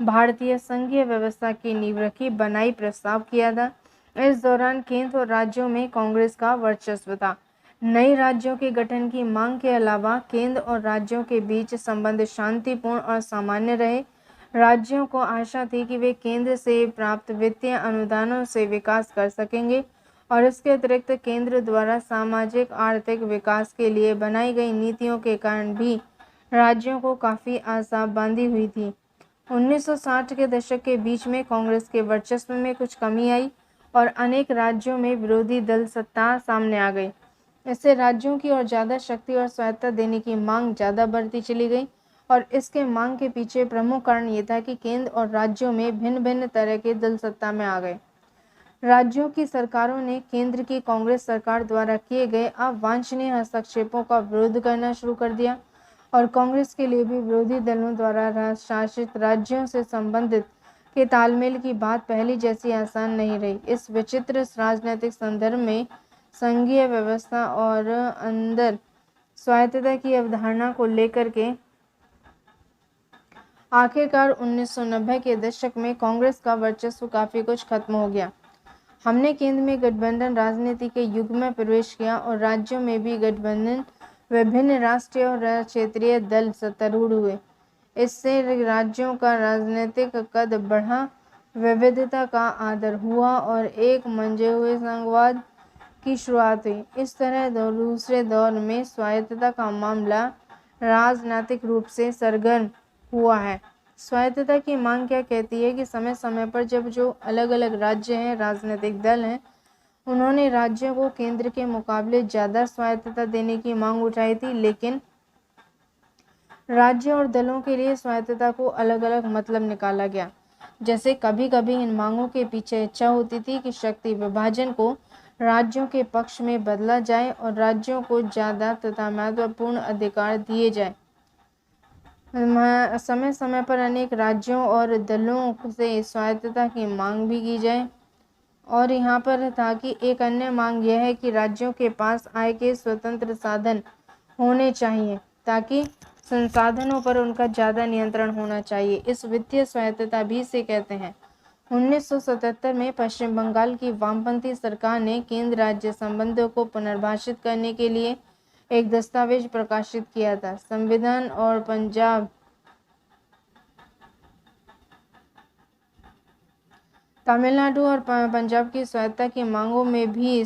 भारतीय संघीय व्यवस्था की नींव रखी, बनाई, प्रस्ताव किया था। इस दौरान केंद्र और राज्यों में कांग्रेस का वर्चस्व था। नई राज्यों के गठन की मांग के अलावा केंद्र और राज्यों के बीच संबंध शांतिपूर्ण और सामान्य रहे। राज्यों को आशा थी कि वे केंद्र से प्राप्त वित्तीय अनुदानों से विकास कर सकेंगे और इसके अतिरिक्त केंद्र द्वारा सामाजिक आर्थिक विकास के लिए बनाई गई नीतियों के कारण भी राज्यों को काफ़ी आशा बांधी हुई थी। 1960 के दशक के बीच में कांग्रेस के वर्चस्व में कुछ कमी आई और अनेक राज्यों में विरोधी दल सत्ता सामने आ गई। इससे राज्यों की और ज़्यादा शक्ति और स्वायत्तता देने की मांग ज़्यादा बढ़ती चली गई और इसके मांग के पीछे प्रमुख कारण ये था कि केंद्र और राज्यों में भिन्न भिन्न तरह के दल सत्ता में आ गए। राज्यों की सरकारों ने केंद्र की कांग्रेस सरकार द्वारा किए गए अवांछनीय हस्तक्षेपों का विरोध करना शुरू कर दिया और कांग्रेस के लिए भी विरोधी दलों द्वारा शासित राज्यों से संबंधित के तालमेल की बात पहले जैसी आसान नहीं रही। इस विचित्र राजनीतिक संदर्भ में संघीय व्यवस्था और अंदर स्वायत्तता की अवधारणा को लेकर के आखिरकार 1990 के दशक में कांग्रेस का वर्चस्व काफी कुछ खत्म हो गया। हमने केंद्र में गठबंधन राजनीति के युग में प्रवेश किया और राज्यों में भी गठबंधन विभिन्न राष्ट्रीय और क्षेत्रीय दल सत्तारूढ़ हुए। इससे राज्यों का राजनीतिक कद बढ़ा, विविधता का आदर हुआ और एक मंजे हुए संघवाद की शुरुआत हुई। इस तरह दूसरे दौर में स्वायत्तता का मामला राजनीतिक रूप से सरगर्म हुआ है। स्वायत्तता की मांग क्या कहती है कि समय समय पर जब जो अलग अलग राज्य हैं, राजनीतिक दल हैं, उन्होंने राज्यों को केंद्र के मुकाबले ज़्यादा स्वायत्तता देने की मांग उठाई थी, लेकिन राज्य और दलों के लिए स्वायत्तता को अलग अलग मतलब निकाला गया। जैसे कभी कभी इन मांगों के पीछे इच्छा होती थी कि शक्ति विभाजन को राज्यों के पक्ष में बदला जाए और राज्यों को ज़्यादा तथा महत्वपूर्ण अधिकार दिए जाए। समय समय पर अनेक राज्यों और दलों से स्वायत्तता की मांग भी की जाए और यहाँ पर था कि एक अन्य मांग यह है कि राज्यों के पास आय के स्वतंत्र साधन होने चाहिए ताकि संसाधनों पर उनका ज़्यादा नियंत्रण होना चाहिए। इस वित्तीय स्वायत्तता भी इसे कहते हैं। 1977 में पश्चिम बंगाल की वामपंथी सरकार ने केंद्र राज्य संबंधों को पुनर्भाषित करने के लिए एक दस्तावेज प्रकाशित किया था। संविधान और तमिलनाडु और पंजाब की स्वायत्तता की मांगों में भी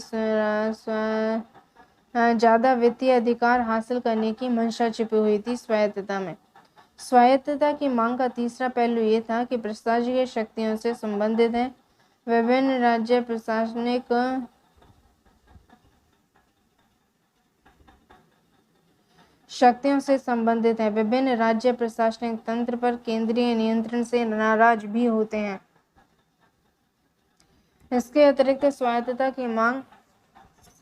ज़्यादा वित्तीय अधिकार हासिल करने की मंशा छिपी हुई थी। स्वायत्तता में स्वायत्तता की मांग का तीसरा पहलू ये था कि प्रशासकीय शक्तियों से संबंधित है। विभिन्न राज्य प्रशासनिक शक्तियों से संबंधित है। विभिन्न राज्य प्रशासनिक तंत्र पर केंद्रीय नियंत्रण से नाराज भी होते हैं। इसके अतिरिक्त स्वायत्तता की मांग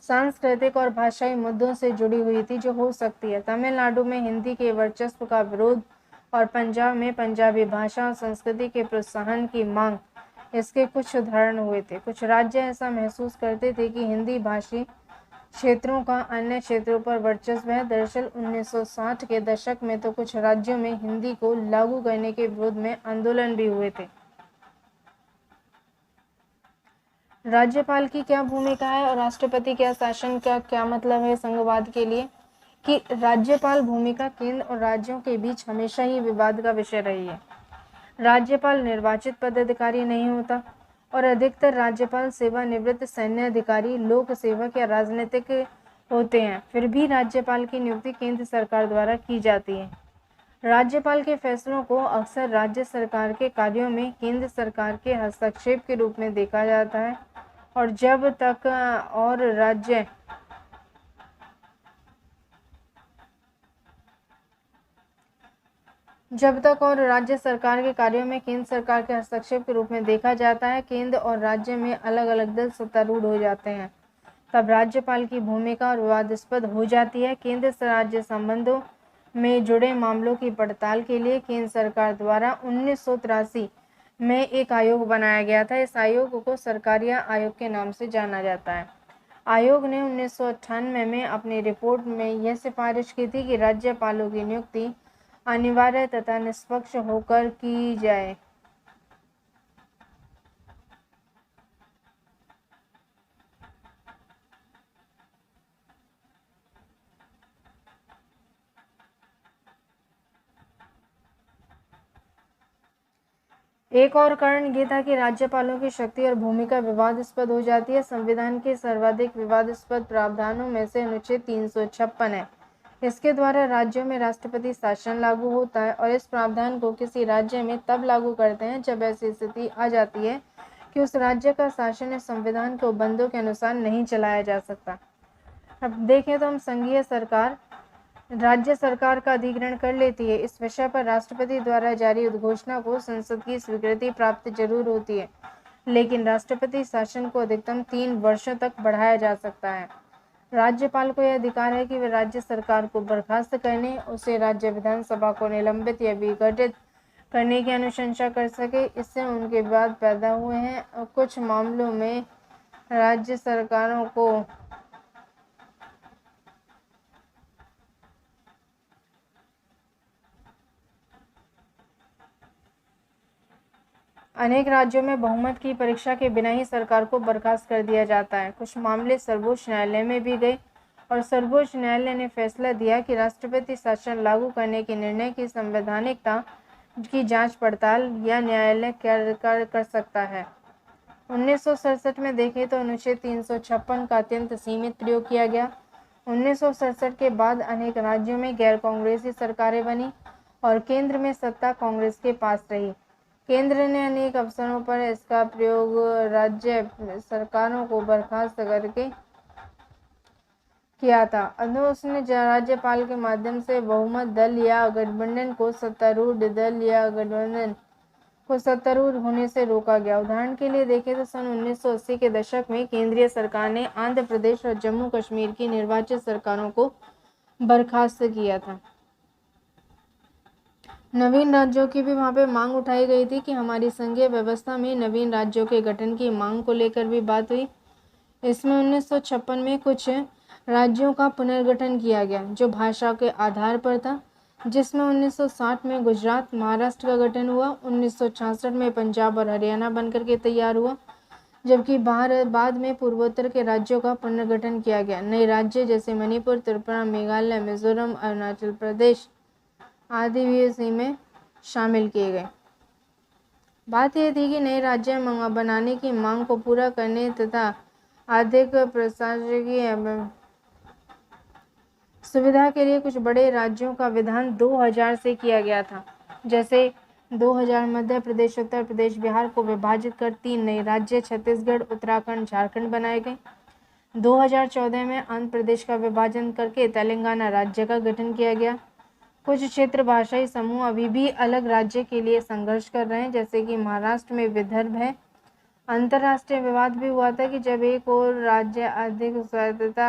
सांस्कृतिक और भाषाई मुद्दों से जुड़ी हुई थी जो हो सकती है। तमिलनाडु में हिंदी के वर्चस्व का विरोध और पंजाब में पंजाबी भाषा और संस्कृति के प्रोत्साहन की मांग इसके कुछ उदाहरण हुए थे। कुछ राज्य ऐसा महसूस करते थे कि हिंदी भाषी क्षेत्रों का अन्य क्षेत्रों पर वर्चस्व है। दरअसल 1960 के दशक में तो कुछ राज्यों में हिंदी को लागू करने के विरोध में आंदोलन भी हुए थे। राज्यपाल की क्या भूमिका है और राष्ट्रपति का शासन का क्या मतलब है संघवाद के लिए? कि राज्यपाल भूमिका केंद्र और राज्यों के बीच हमेशा ही विवाद का विषय रही है। राज्यपाल निर्वाचित पदाधिकारी नहीं होता और अधिकतर राज्यपाल सेवानिवृत्त सैन्य अधिकारी, लोक सेवक या राजनीतिक होते हैं। फिर भी राज्यपाल की नियुक्ति केंद्र सरकार द्वारा की जाती है। राज्यपाल के फैसलों को अक्सर राज्य सरकार के कार्यों में केंद्र सरकार के हस्तक्षेप के रूप में देखा जाता है और जब तक और राज्य जब तक और राज्य सरकार के कार्यों में केंद्र सरकार के हस्तक्षेप के रूप में देखा जाता है, केंद्र और राज्य में अलग अलग दल सत्तारूढ़ हो जाते हैं, तब राज्यपाल की भूमिका और विवादास्पद हो जाती है। केंद्र से राज्य संबंधों में जुड़े मामलों की पड़ताल के लिए केंद्र सरकार द्वारा 1983 में एक आयोग बनाया गया था। इस आयोग को सरकारिया आयोग के नाम से जाना जाता है। आयोग ने 1998 में अपनी रिपोर्ट में यह सिफारिश की थी कि राज्यपालों की नियुक्ति अनिवार्य तथा निष्पक्ष होकर की जाए। एक और कारण ये था कि राज्यपालों की शक्ति और भूमिका विवादास्पद हो जाती है। संविधान के सर्वाधिक विवादास्पद प्रावधानों में से अनुच्छेद 356 है। इसके द्वारा राज्यों में राष्ट्रपति शासन लागू होता है और इस प्रावधान को किसी राज्य में तब लागू करते हैं जब ऐसी स्थिति आ जाती है कि उस राज्य का शासन इस संविधान के उपबंधों के अनुसार नहीं चलाया जा सकता। अब देखें तो हम संघीय सरकार राज्य सरकार का अधिग्रहण कर लेती है। इस विषय पर राष्ट्रपति द्वारा जारी उद्घोषणा को संसद की स्वीकृति प्राप्त जरूर होती है, लेकिन राष्ट्रपति शासन को अधिकतम 3 वर्षों तक बढ़ाया जा सकता है। राज्यपाल को यह अधिकार है कि वे राज्य सरकार को बर्खास्त करने, उसे राज्य विधानसभा को निलंबित या विघटित करने की अनुशंसा कर सके। इससे उनके विवाद पैदा हुए हैं और कुछ मामलों में राज्य सरकारों को अनेक राज्यों में बहुमत की परीक्षा के बिना ही सरकार को बर्खास्त कर दिया जाता है। कुछ मामले सर्वोच्च न्यायालय में भी गए और सर्वोच्च न्यायालय ने फैसला दिया कि राष्ट्रपति शासन लागू करने के निर्णय की संवैधानिकता की जांच पड़ताल या न्यायालय कर सकता है। 1967 में देखें तो अनुच्छेद 356 का अत्यंत सीमित प्रयोग किया गया। 1967 के बाद अनेक राज्यों में गैर कांग्रेसी सरकारें बनी और केंद्र में सत्ता कांग्रेस के पास रही। केंद्र ने अनेक अवसरों पर इसका प्रयोग राज्य सरकारों को बर्खास्त करके किया था। उसने राज्यपाल के माध्यम से बहुमत दल या गठबंधन को सत्तारूढ़ होने से रोका गया। उदाहरण के लिए देखें तो सन 1980 के दशक में केंद्रीय सरकार ने आंध्र प्रदेश और जम्मू कश्मीर की निर्वाचित सरकारों को बर्खास्त किया था। नवीन राज्यों की भी वहाँ पे मांग उठाई गई थी कि हमारी संघीय व्यवस्था में नवीन राज्यों के गठन की मांग को लेकर भी बात हुई। इसमें 1956 में कुछ राज्यों का पुनर्गठन किया गया जो भाषा के आधार पर था, जिसमें 1960 में गुजरात महाराष्ट्र का गठन हुआ। 1966 में पंजाब और हरियाणा बनकर के तैयार हुआ, जबकि बाद में पूर्वोत्तर के राज्यों का पुनर्गठन किया गया। नए राज्य जैसे मणिपुर, त्रिपुरा, मेघालय, मिजोरम, अरुणाचल प्रदेश आदि भी इसी में शामिल किए गए। बात यह थी कि नए राज्य बनाने की मांग को पूरा करने तथा अधिक प्रशासकीय सुविधा के लिए कुछ बड़े राज्यों का विधान 2000 से किया गया था। जैसे 2000 मध्य प्रदेश, उत्तर प्रदेश, बिहार को विभाजित कर 3 नए राज्य छत्तीसगढ़, उत्तराखंड, झारखंड बनाए गए। 2014 में आंध्र प्रदेश का विभाजन करके तेलंगाना राज्य का गठन किया गया। कुछ क्षेत्र भाषाई समूह अभी भी अलग राज्य के लिए संघर्ष कर रहे हैं, जैसे कि महाराष्ट्र में विदर्भ है। अंतर्राष्ट्रीय विवाद भी हुआ था कि जब एक और राज्य अधिक स्वायत्तता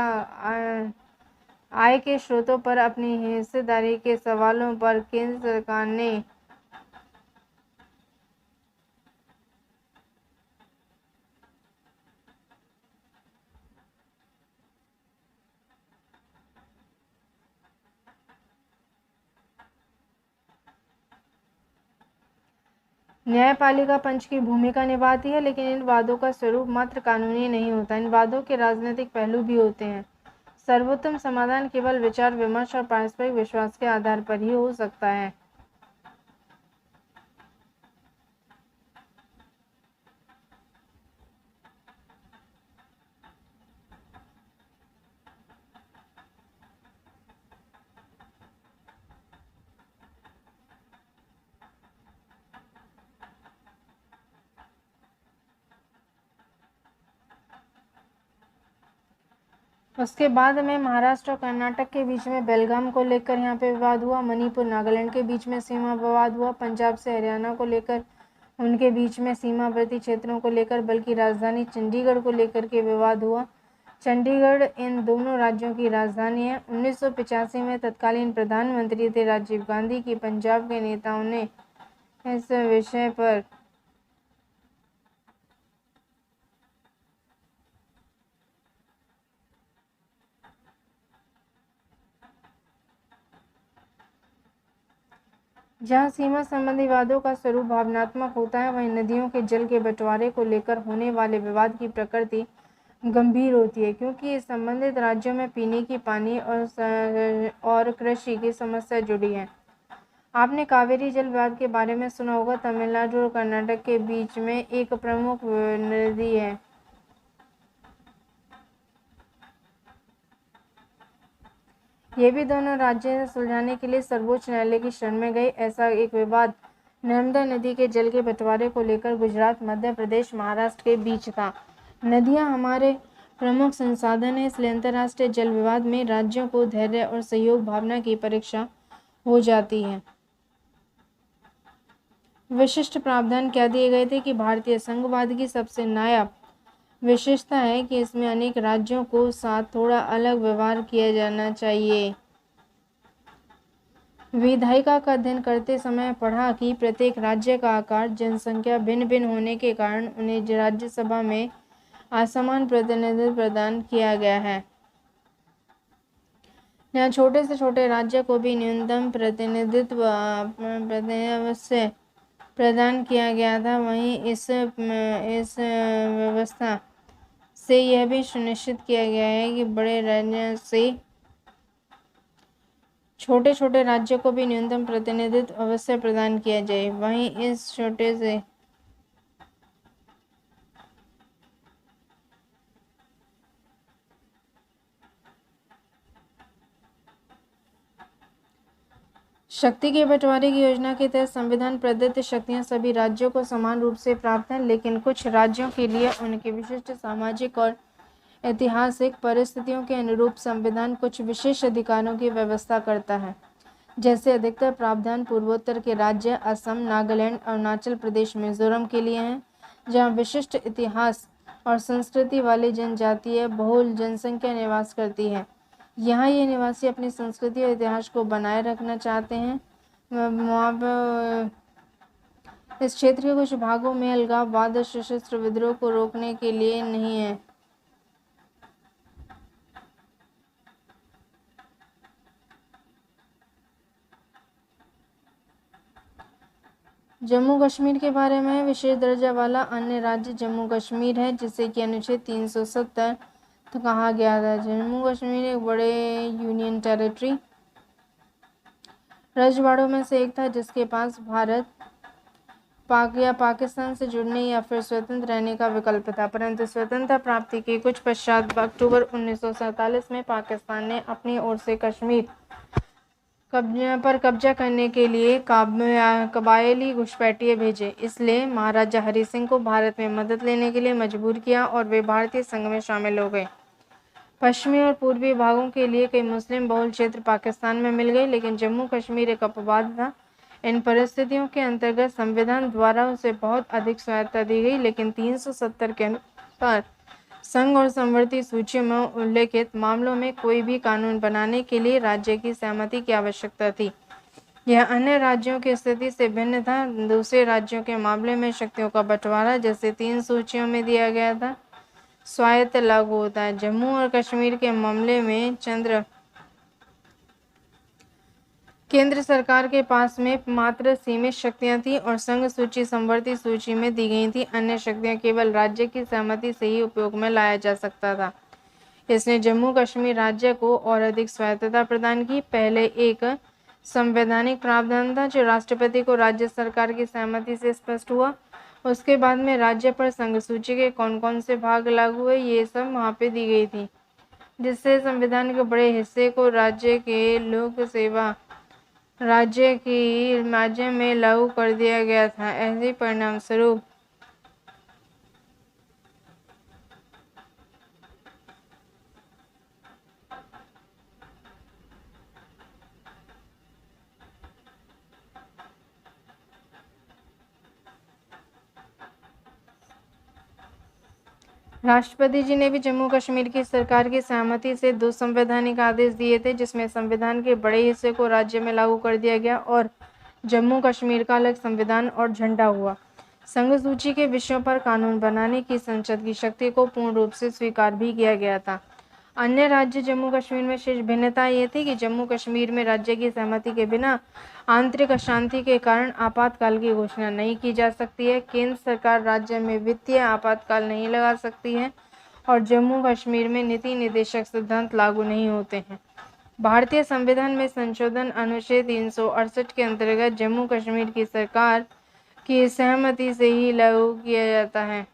आय के स्रोतों पर अपनी हिस्सेदारी के सवालों पर केंद्र सरकार ने न्यायपालिका पंच की भूमिका निभाती है, लेकिन इन वादों का स्वरूप मात्र कानूनी नहीं होता। इन वादों के राजनीतिक पहलू भी होते हैं। सर्वोत्तम समाधान केवल विचार विमर्श और पारस्परिक विश्वास के आधार पर ही हो सकता है। उसके बाद में महाराष्ट्र और कर्नाटक के बीच में बेलगाम को लेकर यहाँ पे विवाद हुआ। मणिपुर नागालैंड के बीच में सीमा विवाद हुआ। पंजाब से हरियाणा को लेकर उनके बीच में सीमावर्ती क्षेत्रों को लेकर बल्कि राजधानी चंडीगढ़ को लेकर के विवाद हुआ। चंडीगढ़ इन दोनों राज्यों की राजधानी है। 1985 में तत्कालीन प्रधानमंत्री थे राजीव गांधी की पंजाब के नेताओं ने इस विषय पर जहाँ सीमा संबंधी विवादों का स्वरूप भावनात्मक होता है, वहीं नदियों के जल के बंटवारे को लेकर होने वाले विवाद की प्रकृति गंभीर होती है, क्योंकि संबंधित राज्यों में पीने की पानी और कृषि की समस्या जुड़ी है। आपने कावेरी जल विवाद के बारे में सुना होगा। तमिलनाडु और कर्नाटक के बीच में एक प्रमुख नदी है। ये भी दोनों राज्य सुलझाने के लिए सर्वोच्च न्यायालय की शरण में गए। ऐसा एक विवाद नर्मदा नदी के जल के बंटवारे को लेकर गुजरात, मध्य प्रदेश, महाराष्ट्र के बीच था। नदियां हमारे प्रमुख संसाधन है, इसलिए अंतर्राष्ट्रीय जल विवाद में राज्यों को धैर्य और सहयोग भावना की परीक्षा हो जाती है। विशिष्ट प्रावधान क्या दिए गए थे कि भारतीय संघवाद की सबसे नायाब विशेषता है कि इसमें अनेक राज्यों को साथ थोड़ा अलग व्यवहार किया जाना चाहिए। विधायिका का अध्ययन करते समय पढ़ा कि प्रत्येक राज्य का आकार, जनसंख्या भिन्न भिन्न होने के कारण उन्हें राज्यसभा में असमान प्रतिनिधित्व प्रदान किया गया है। यहाँ छोटे से छोटे राज्य को भी न्यूनतम प्रतिनिधित्व से प्रदान किया गया था। वहीं इस व्यवस्था से यह भी सुनिश्चित किया गया है कि बड़े राज्य से छोटे छोटे राज्य को भी न्यूनतम प्रतिनिधित्व अवश्य प्रदान किया जाए। वहीं इस छोटे से शक्ति के बंटवारे की योजना के तहत संविधान प्रदत्त शक्तियां सभी राज्यों को समान रूप से प्राप्त हैं, लेकिन कुछ राज्यों के लिए उनके विशिष्ट सामाजिक और ऐतिहासिक परिस्थितियों के अनुरूप संविधान कुछ विशेष अधिकारों की व्यवस्था करता है। जैसे अधिकतर प्रावधान पूर्वोत्तर के राज्य असम, नागालैंड, अरुणाचल प्रदेश, मिजोरम के लिए हैं, जहां विशिष्ट इतिहास और संस्कृति वाली जनजातीय बहुल जनसंख्या निवास करती है। यहाँ ये निवासी अपनी संस्कृति और इतिहास को बनाए रखना चाहते हैं। इस क्षेत्र के कुछ भागों में अलगाववाद और सशस्त्र विद्रोह को रोकने के लिए नहीं है। जम्मू कश्मीर के बारे में विशेष दर्जा वाला अन्य राज्य जम्मू कश्मीर है, जिसे कि अनुच्छेद 370 कहा गया था। जम्मू कश्मीर एक बड़े यूनियन टेरिटरी रजवाड़ों में से एक था, जिसके पास भारत पाकिस्तान से जुड़ने या फिर स्वतंत्र रहने का विकल्प था। परंतु स्वतंत्रता प्राप्ति के कुछ पश्चात अक्टूबर 1947 में पाकिस्तान ने अपनी ओर से कश्मीर पर कब्जा करने के लिए कबायली घुसपैठिए भेजे। इसलिए महाराजा हरि सिंह को भारत में मदद लेने के लिए मजबूर किया और वे भारतीय संघ में शामिल हो गए। पश्चिमी और पूर्वी भागों के लिए कई मुस्लिम बहुल क्षेत्र पाकिस्तान में मिल गए, लेकिन जम्मू कश्मीर एक अपवाद था। इन परिस्थितियों के अंतर्गत संविधान द्वारा उसे बहुत अधिक स्वायत्तता दी गई, लेकिन 370 के अनुसार संघ और संवर्ती सूची में उल्लेखित मामलों में कोई भी कानून बनाने के लिए राज्य की सहमति की आवश्यकता थी। यह अन्य राज्यों की स्थिति से भिन्न था। दूसरे राज्यों के मामले में शक्तियों का बंटवारा जैसे 3 सूचियों में दिया गया था, स्वायत्त लागू होता है। जम्मू और कश्मीर के मामले में केंद्र सरकार के पास में मात्र सीमित शक्तियां थी और संघ सूची संवर्ती सूची में दी गई थी। अन्य शक्तियां केवल राज्य की सहमति से ही उपयोग में लाया जा सकता था। इसने जम्मू कश्मीर राज्य को और अधिक स्वायत्तता प्रदान की। पहले एक संवैधानिक प्रावधान था जो राष्ट्रपति को राज्य सरकार की सहमति से स्पष्ट हुआ। उसके बाद में राज्य पर संघ सूची के कौन कौन से भाग लागू हुए ये सब वहाँ पे दी गई थी, जिससे संविधान के बड़े हिस्से को राज्य के लोक सेवा राज्य में लागू कर दिया गया था। ऐसे परिणाम स्वरूप राष्ट्रपति जी ने भी जम्मू कश्मीर की सरकार की सहमति से 2 संवैधानिक आदेश दिए थे, जिसमें संविधान के बड़े हिस्से को राज्य में लागू कर दिया गया और जम्मू कश्मीर का अलग संविधान और झंडा हुआ। संघ सूची के विषयों पर कानून बनाने की संसद की शक्ति को पूर्ण रूप से स्वीकार भी किया गया था। अन्य राज्य जम्मू कश्मीर में शेष भिन्नता ये थी कि जम्मू कश्मीर में राज्य की सहमति के बिना आंतरिक अशांति के कारण आपातकाल की घोषणा नहीं की जा सकती है। केंद्र सरकार राज्य में वित्तीय आपातकाल नहीं लगा सकती है और जम्मू कश्मीर में नीति निर्देशक सिद्धांत लागू नहीं होते हैं। भारतीय संविधान में संशोधन अनुच्छेद 368 के अंतर्गत जम्मू कश्मीर की सरकार की सहमति से ही लागू किया जाता है।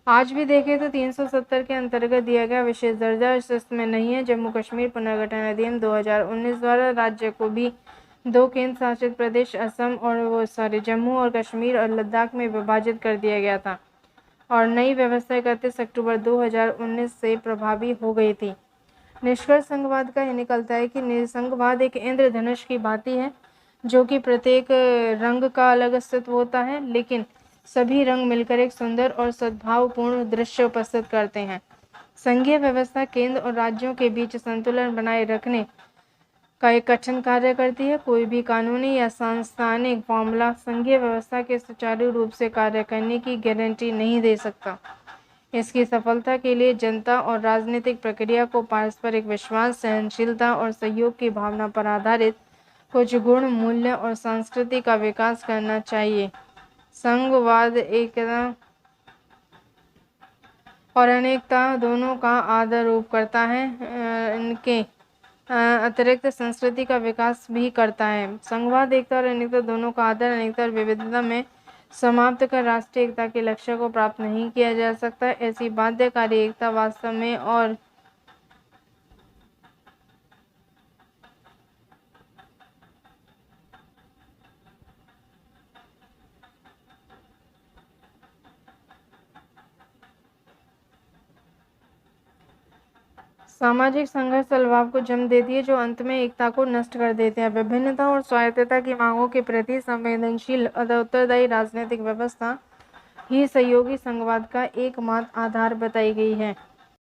आज भी देखें तो 370 के अंतर्गत दिया गया विशेष दर्जा अस्तित्व में नहीं है। जम्मू कश्मीर पुनर्गठन अधिनियम 2019 द्वारा राज्य को भी 2 केंद्र शासित प्रदेश असम और जम्मू और कश्मीर और लद्दाख में विभाजित कर दिया गया था और नई व्यवस्था 31 अक्टूबर 2019 से प्रभावी हो गई थी। निष्कर्ष संघवाद का यह निकलता है कि संघवाद एक इंद्रधनुष की भांति है, जो कि प्रत्येक रंग का अलग अस्तित्व होता है, लेकिन सभी रंग मिलकर एक सुंदर और सद्भावपूर्ण दृश्य उपस्थित करते हैं। संघीय व्यवस्था केंद्र और राज्यों के बीच संतुलन बनाए रखने का एक कठिन कार्य करती है। कोई भी कानूनी या सांस्थानिक फॉर्मूला संघीय व्यवस्था के सुचारू रूप से कार्य करने की गारंटी नहीं दे सकता। इसकी सफलता के लिए जनता और राजनीतिक प्रक्रिया को पारस्परिक विश्वास, सहनशीलता और सहयोग की भावना पर आधारित कुछ गुण, मूल्य और संस्कृति का विकास करना चाहिए। संघवाद एकता और अनेकता दोनों का आदर रूप करता है, इनके अतिरिक्त संस्कृति का विकास भी करता है। संघवाद एकता और अनेकता दोनों का आदर, अनेकता और विविधता में समाप्त कर राष्ट्रीय एकता के लक्ष्य को प्राप्त नहीं किया जा सकता। ऐसी बाध्यकारी एकता वास्तव में और सामाजिक संघर्ष अलगाव को जन्म देती है, जो अंत में एकता को नष्ट कर देते हैं। विभिन्नता और स्वायत्तता की मांगों के प्रति संवेदनशील उत्तरदायी राजनीतिक व्यवस्था ही सहयोगी संघवाद का एकमात्र आधार बताई गई है।